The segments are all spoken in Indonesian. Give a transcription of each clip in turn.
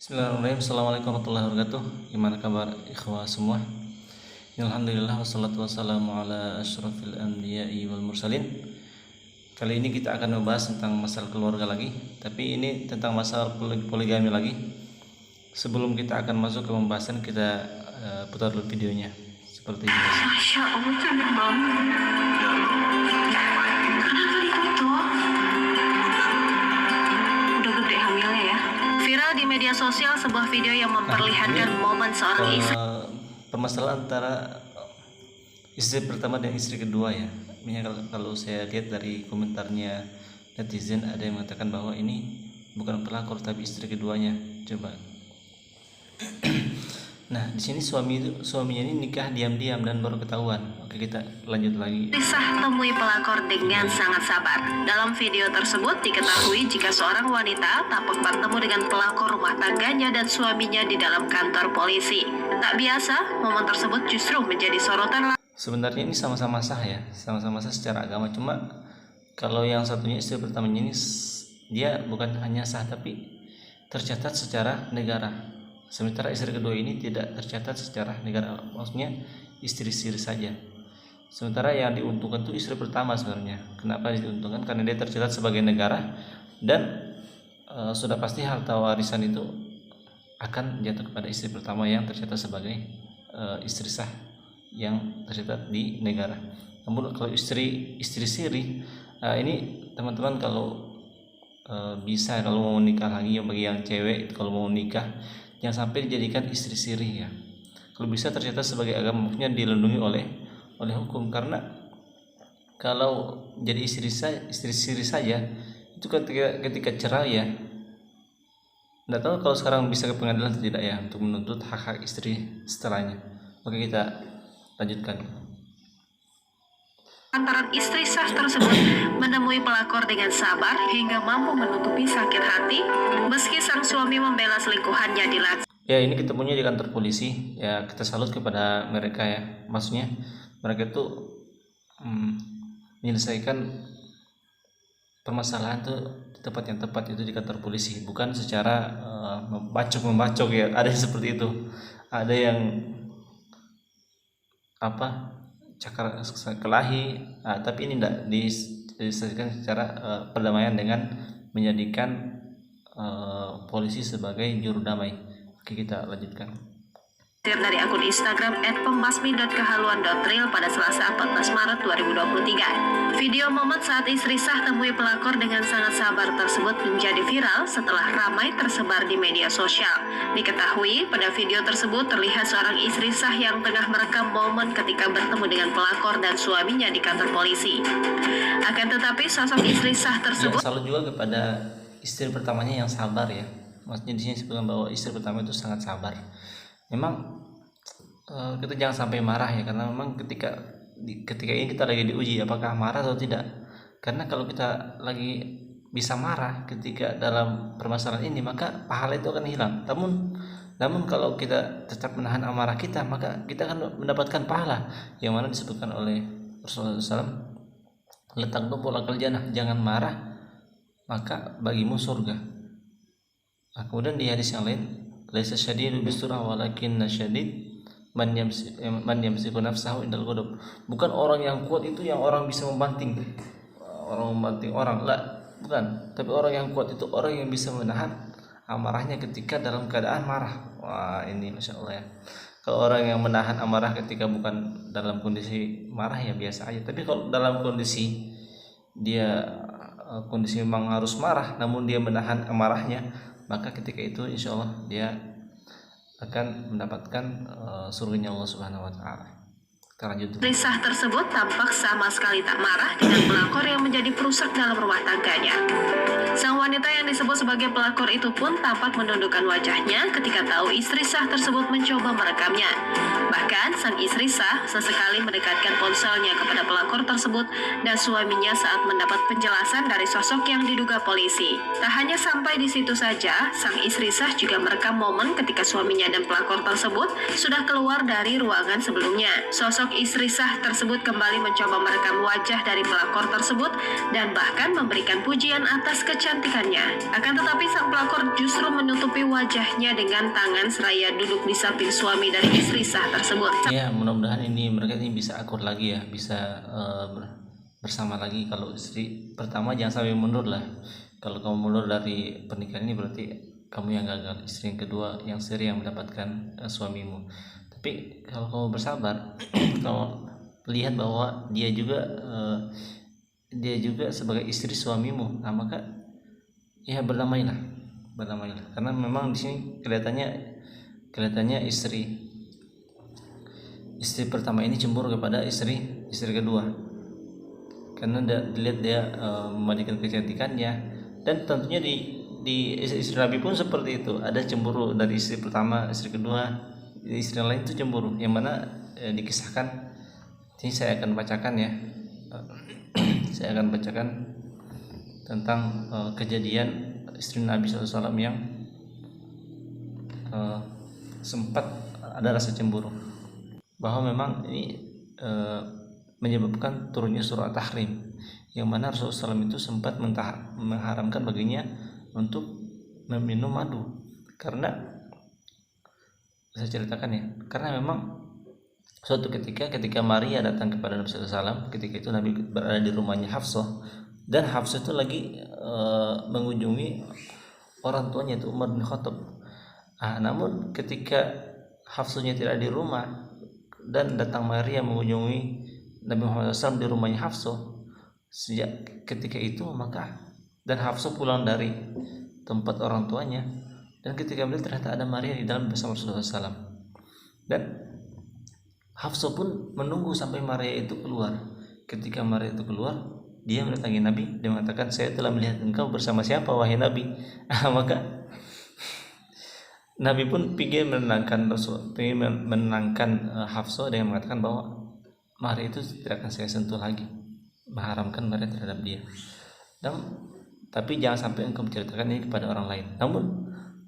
Bismillahirrahmanirrahim. Assalamualaikum warahmatullahi wabarakatuh. Gimana kabar ikhwah semua? Alhamdulillah wassalatu wassalamu ala asyrafil anbiya'i wal mursalin. Kali ini kita akan membahas tentang masalah keluarga lagi, tapi ini tentang masalah poligami lagi. Sebelum kita akan masuk ke pembahasan, kita putar dulu videonya seperti ini. Masya Allah, cantik banget. Kenapa ditutup? Udah gede hamilnya ya. Viral di media sosial sebuah video yang memperlihatkan momen seorang istri. Permasalahan antara istri pertama dan istri kedua ya. Kalau saya lihat dari komentarnya netizen, ada yang mengatakan bahwa ini bukan pelakor tapi istri keduanya. Coba. Nah, di sini suaminya ini nikah diam-diam dan baru ketahuan. Oke, kita lanjut lagi. Kisah temui pelakor dengan sangat sabar. Dalam video tersebut diketahui jika seorang wanita tampak bertemu dengan pelakor rumah tangganya dan suaminya di dalam kantor polisi. Tak biasa, momen tersebut justru menjadi sorotan. Sebenarnya ini sama-sama sah ya, sama-sama sah secara agama. Cuma kalau yang satunya istri pertamanya ini dia bukan hanya sah tapi tercatat secara negara. Sementara istri kedua ini tidak tercatat secara negara, maksudnya istri-istri saja. Sementara yang diuntungkan itu istri pertama sebenarnya. Kenapa diuntungkan? Karena dia tercatat sebagai negara dan sudah pasti harta warisan itu akan jatuh kepada istri pertama yang tercatat sebagai istri sah yang tercatat di negara. Namun kalau istri siri, ini teman-teman kalau bisa kalau mau nikah lagi, ya bagi yang cewek kalau mau nikah jangan sampai dijadikan istri siri ya. Kalau bisa tercatat sebagai agama, maksudnya dilindungi oleh hukum, karena kalau jadi istri siri saja itu ketika cerai ya. Nggak tahu kalau sekarang bisa ke pengadilan atau tidak ya untuk menuntut hak-hak istri setelahnya. Oke, kita lanjutkan. Antara istri sah tersebut menemui pelakor dengan sabar hingga mampu menutupi sakit hati meski sang suami membela selingkuhannya di latsir. Ya, ini ketemunya di kantor polisi. Ya, kita salut kepada mereka ya. Maksudnya mereka itu menyelesaikan permasalahan tuh di tempat yang tepat, itu di kantor polisi, bukan secara membacok ya. Ada yang seperti itu. Ada yang cakar kelahi, tapi ini tidak diselesaikan secara perdamaian dengan menjadikan polisi sebagai juru damai. Oke, kita lanjutkan. Dari akun Instagram @pembasmi.kehaluan.real pada Selasa 14 Maret 2023. Video momen saat istri sah temui pelakor dengan sangat sabar tersebut menjadi viral setelah ramai tersebar di media sosial. Diketahui pada video tersebut terlihat seorang istri sah yang tengah merekam momen ketika bertemu dengan pelakor dan suaminya di kantor polisi. Akan tetapi sosok istri sah tersebut salut juga kepada istri pertamanya yang sabar ya. Maksudnya di sini disebutkan bahwa istri pertama itu sangat sabar. Memang kita jangan sampai marah ya, karena memang ketika ini kita lagi diuji apakah marah atau tidak. Karena kalau kita lagi bisa marah ketika dalam permasalahan ini, maka pahala itu akan hilang. Namun kalau kita tetap menahan amarah kita, maka kita akan mendapatkan pahala yang mana disebutkan oleh Rasulullah SAW, letak tumpul akal jannah, jangan marah maka bagimu surga. Kemudian di hadis yang lain, laisa syadidu bisurah walakinna syadid man yamsiku nafsahu indal ghadab. Bukan orang yang kuat itu yang orang bisa membanting orang, bukan. Tapi orang yang kuat itu orang yang bisa menahan amarahnya ketika dalam keadaan marah. Wah, ini Masya Allah ya. Kalau orang yang menahan amarah ketika bukan dalam kondisi marah ya biasa aja. Tapi kalau dalam kondisi memang harus marah, namun dia menahan amarahnya, maka ketika itu insya Allah dia akan mendapatkan surganya Allah Subhanahu wa Ta'ala. istri sah tersebut tampak sama sekali tak marah dengan pelakor yang menjadi perusak dalam rumah tangganya. Sang wanita yang disebut sebagai pelakor itu pun tampak menundukkan wajahnya ketika tahu istri sah tersebut mencoba merekamnya. Bahkan sang istri sah sesekali mendekatkan ponselnya kepada pelakor tersebut dan suaminya saat mendapat penjelasan dari sosok yang diduga polisi. Tak hanya sampai di situ saja, sang istri sah juga merekam momen ketika suaminya dan pelakor tersebut sudah keluar dari ruangan sebelumnya. Sosok Tampak istri sah tersebut kembali mencoba merekam wajah dari pelakor tersebut dan bahkan memberikan pujian atas kecantikannya. Akan tetapi sang pelakor justru menutupi wajahnya dengan tangan seraya duduk di samping suami dari istri sah tersebut. Ya, mudah-mudahan mereka ini bisa akur lagi ya, bisa bersama lagi. Kalau istri pertama jangan sampai mundur lah. Kalau kamu mundur dari pernikahan ini berarti kamu yang gagal. Istri yang kedua, yang seri yang mendapatkan suamimu. Tapi kalau kamu bersabar, kamu lihat bahwa dia juga sebagai istri suamimu, nah maka ya berdamailah. Karena memang di sini kelihatannya istri pertama ini cemburu kepada istri kedua, karena dilihat dia memajukan kecantikannya. Dan tentunya di istri Nabi pun seperti itu, ada cemburu dari istri pertama, istri kedua, istri lain itu cemburu, yang mana dikisahkan. Ini saya akan bacakan ya. Saya akan bacakan tentang kejadian istri Nabi SAW yang sempat ada rasa cemburu, bahwa memang ini menyebabkan turunnya surah Tahrim, yang mana Rasulullah SAW itu sempat mengharamkan baginya untuk meminum madu. Karena saya ceritakan ya, karena memang suatu ketika Maria datang kepada Nabi SAW, ketika itu Nabi berada di rumahnya Hafsah, dan Hafsah itu lagi mengunjungi orang tuanya, itu Umar bin Khattab. Namun ketika Hafsahnya tidak di rumah dan datang Maria mengunjungi Nabi Muhammad SAW di rumahnya Hafsah, sejak ketika itu dan Hafsah pulang dari tempat orang tuanya, dan ketika melihat ternyata ada Maria di dalam bersama Rasulullah SAW, dan Hafsah pun menunggu sampai Maria itu keluar. Ketika Maria itu keluar, dia mendatangi Nabi, dia mengatakan, saya telah melihat engkau bersama siapa wahai Nabi. Maka Nabi pun ingin menenangkan Hafsah dengan mengatakan bahwa Maria itu tidak akan saya sentuh lagi, mengharamkan Maria terhadap dia. Tapi jangan sampai engkau menceritakan ini kepada orang lain. Namun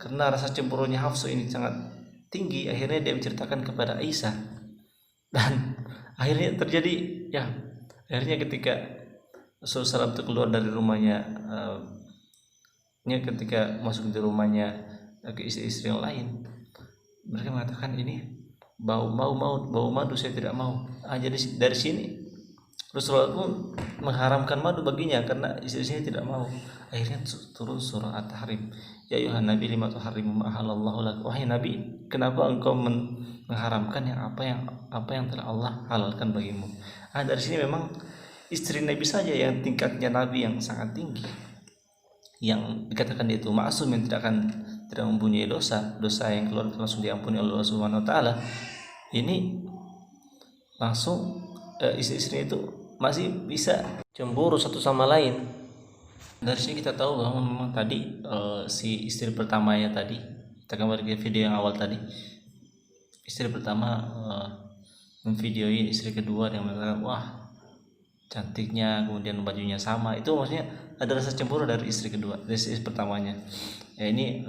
karena rasa cemburunya Hafsah ini sangat tinggi, akhirnya dia menceritakan kepada Aisyah, dan akhirnya terjadi akhirnya ketika Rasulullah SAW itu keluar dari rumahnya, ketika masuk di rumahnya ke istri-istri yang lain, mereka mengatakan ini bau madu, saya tidak mau. Jadi dari sini Rasulullah pun mengharamkan madu baginya karena istri-istrinya tidak mau. Akhirnya turun surah At-Tahrim. Ya ayuhan Nabi lima tuharrimu ma ahallallahu lak. Wahai Nabi, kenapa engkau mengharamkan apa yang telah Allah halalkan bagimu? Dari sini memang istri Nabi saja yang tingkatnya Nabi yang sangat tinggi, yang dikatakan dia itu maksum, yang tidak mempunyai dosa yang keluar langsung diampuni oleh Allah Subhanahu wa taala. Ini langsung istri-istri itu masih bisa cemburu satu sama lain. Dari sini kita tahu bahwa memang tadi si istri pertamanya tadi, kita kembali ke video yang awal tadi, istri pertama memvideoi istri kedua dengan mengatakan wah cantiknya, kemudian bajunya sama. Itu maksudnya ada rasa cemburu dari istri kedua, dari istri pertamanya. Ini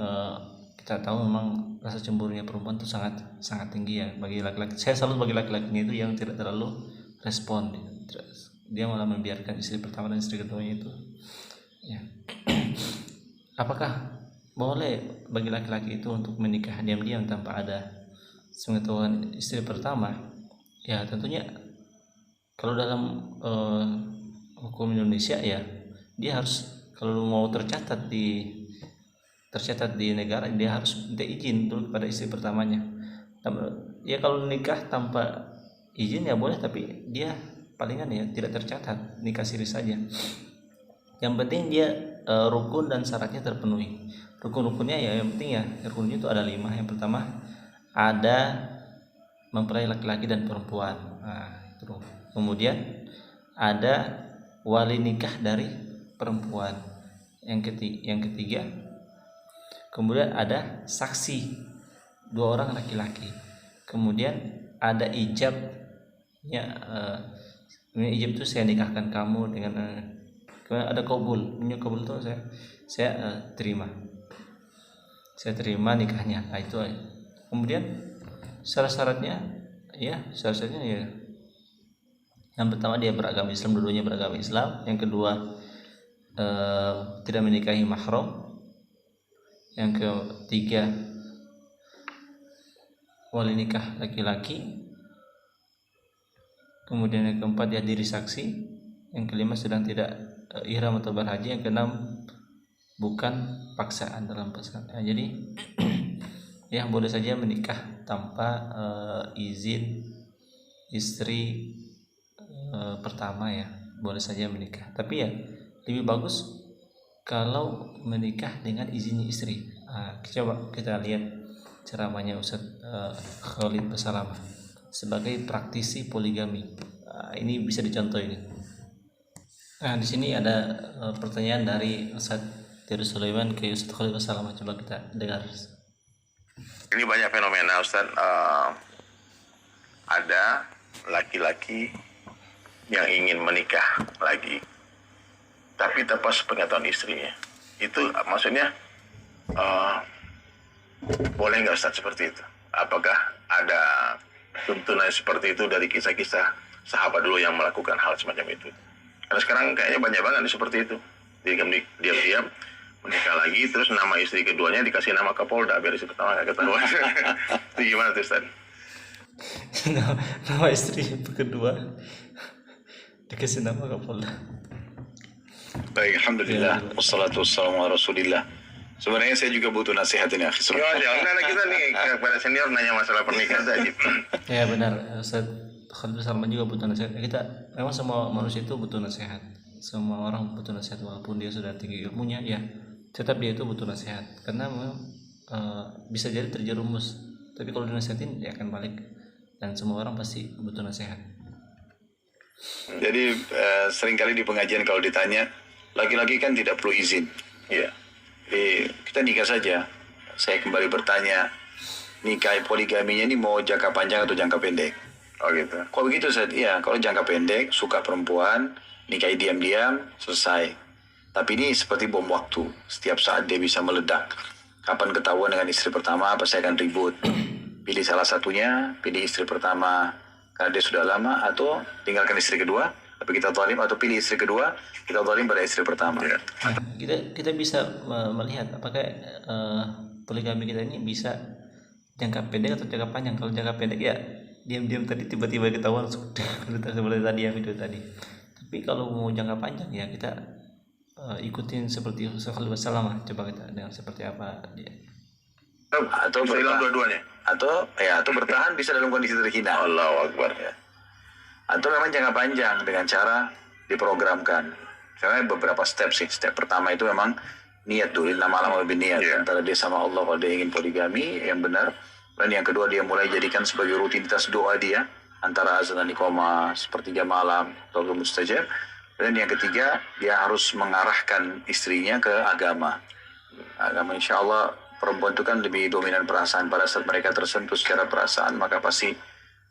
kita tahu memang rasa cemburunya perempuan itu sangat tinggi ya bagi laki-laki. Saya salut bagi laki-lakinya itu yang tidak terlalu respon, dia malah membiarkan istri pertama dan istri keduanya itu ya. Apakah boleh bagi laki-laki itu untuk menikah diam-diam tanpa ada sepengetahuan istri pertama? Ya tentunya kalau dalam hukum Indonesia ya, dia harus, kalau mau tercatat di negara, dia harus minta izin dulu kepada istri pertamanya. Ya kalau nikah tanpa izin ya boleh, tapi dia palingan ya tidak tercatat, nikah siri saja. Yang penting dia rukun dan syaratnya terpenuhi. Rukun-rukunnya ya yang penting ya, rukunnya itu ada 5. Yang pertama ada mempelai laki-laki dan perempuan. Kemudian ada wali nikah dari perempuan. Yang ketiga kemudian ada saksi 2 orang laki-laki. Kemudian ada ijabnya, ijab itu saya nikahkan kamu dengan kemudian ada qabul. Qabul itu saya terima nikahnya. Itu kemudian syarat-syaratnya ya Yang pertama dia beragama Islam, dua-duanya beragama Islam. Yang kedua tidak menikahi mahram. Yang ketiga wali nikah laki-laki. Kemudian yang keempat dia diri saksi. Yang kelima sedang tidak ihram atau berhaji. Yang keenam bukan paksaan dalam pasangan. Jadi yang boleh saja menikah tanpa izin istri pertama ya, boleh saja menikah. Tapi ya lebih bagus kalau menikah dengan izinnya istri. Coba kita lihat ceramahnya Ustadz Khalid Basalamah sebagai praktisi poligami. Ini bisa dicontoh ini. Nah di sini ada pertanyaan dari Ustadz Tirus Sulaiman ke Ustadz Khalid Basalamah. Coba kita dengar. Ini banyak fenomena Ustadz. Ada laki-laki yang ingin menikah lagi, tapi tanpa sepengetahuan istrinya. Itu maksudnya boleh nggak Ustadz seperti itu? Apakah ada tuntunan seperti itu dari kisah-kisah sahabat dulu yang melakukan hal semacam itu? Karena sekarang kayaknya banyak banget seperti itu. Diam-diam menikah lagi, terus nama istri keduanya dikasih nama Kapolda biar istri pertama nggak ketahuan. Itu gimana tuh Ustadz? Nama istri kedua dikasih nama Kapolda. Baik, alhamdulillah, wassalatu wassalamu ala rasulillah. Sebenarnya saya juga butuh nasihat ini, akhi. Karena kita nih kepada senior nanya masalah pernikahan saja. Ya benar, Ustaz Khalid Basalamah juga butuh nasihat. Kita memang semua manusia itu butuh nasihat. Semua orang butuh nasihat walaupun dia sudah tinggi ilmunya, ya tetap dia itu butuh nasihat. Karena memang bisa jadi terjerumus. Tapi kalau dinasihatin dia akan balik. Dan semua orang pasti butuh nasihat. Jadi seringkali di pengajian kalau ditanya, laki-laki kan tidak perlu izin. Iya. Jadi kita nikah saja. Saya kembali bertanya, nikah poligaminya ini mau jangka panjang atau jangka pendek? Oh gitu. Kalau begitu saya, iya, kalau jangka pendek, suka perempuan, nikahi diam-diam, selesai. Tapi ini seperti bom waktu. Setiap saat dia bisa meledak. Kapan ketahuan dengan istri pertama, pasti akan ribut. Pilih salah satunya, pilih istri pertama karena dia sudah lama, atau tinggalkan istri kedua, tapi kita zalim, atau pilih istri kedua, kita zalim pada istri pertama. Ya. Kita bisa melihat apakah poligami kita ini bisa jangka pendek atau jangka panjang. Kalau jangka pendek ya diam-diam tadi tiba-tiba ketahuan seperti tadi yang video tadi. Tapi kalau mau jangka panjang ya kita ikutin seperti Khalid Basalamah. Coba kita dengar seperti apa dia. Atau hilang dua-duanya. Atau bertahan bisa dalam kondisi terhina. Allahu Akbar. Ya. Atau memang jangka panjang dengan cara diprogramkan. Karena beberapa step sih. Step pertama itu memang niat dulu, lama-lama lebih niat antara dia sama Allah kalau dia ingin poligami yang benar. Dan yang kedua dia mulai jadikan sebagai rutinitas doa dia antara azan dan iqamah sepertiga malam atau mustajab. Dan yang ketiga dia harus mengarahkan istrinya ke agama. Agama insya Allah perempuan itu kan lebih dominan perasaan. Pada saat mereka tersentuh secara perasaan maka pasti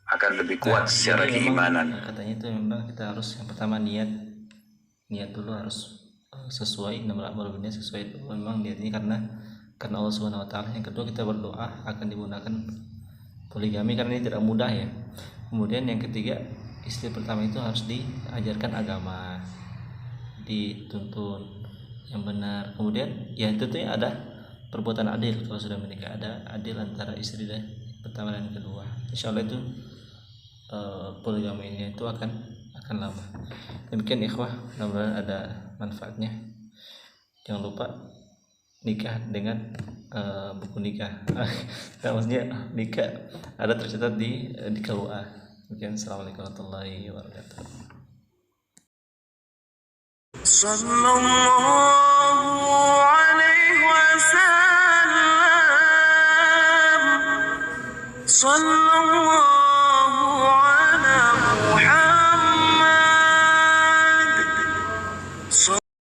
akan lebih kuat secara keimanan. Katanya itu memang kita harus yang pertama niat dulu harus sesuai, namanya sesuai dulu memang niatnya karena Allah Subhanahu wa taala. Yang kedua kita berdoa akan dimudahkan poligami karena ini tidak mudah ya. Kemudian yang ketiga istri pertama itu harus diajarkan agama, dituntun yang benar. Kemudian ya tentunya ada perbuatan adil kalau sudah menikah, ada adil antara istri dan pertama dan kedua. Insya Allah itu poligami ini itu akan lama. Demikian ikhwah, mudah-mudahan ada manfaatnya. Jangan lupa nikah dengan buku nikah. Nah, maksudnya nikah ada tercatat di KUA. Demikian, assalamualaikum warahmatullahi wabarakatuh. Sallallahu alaihi wasallam.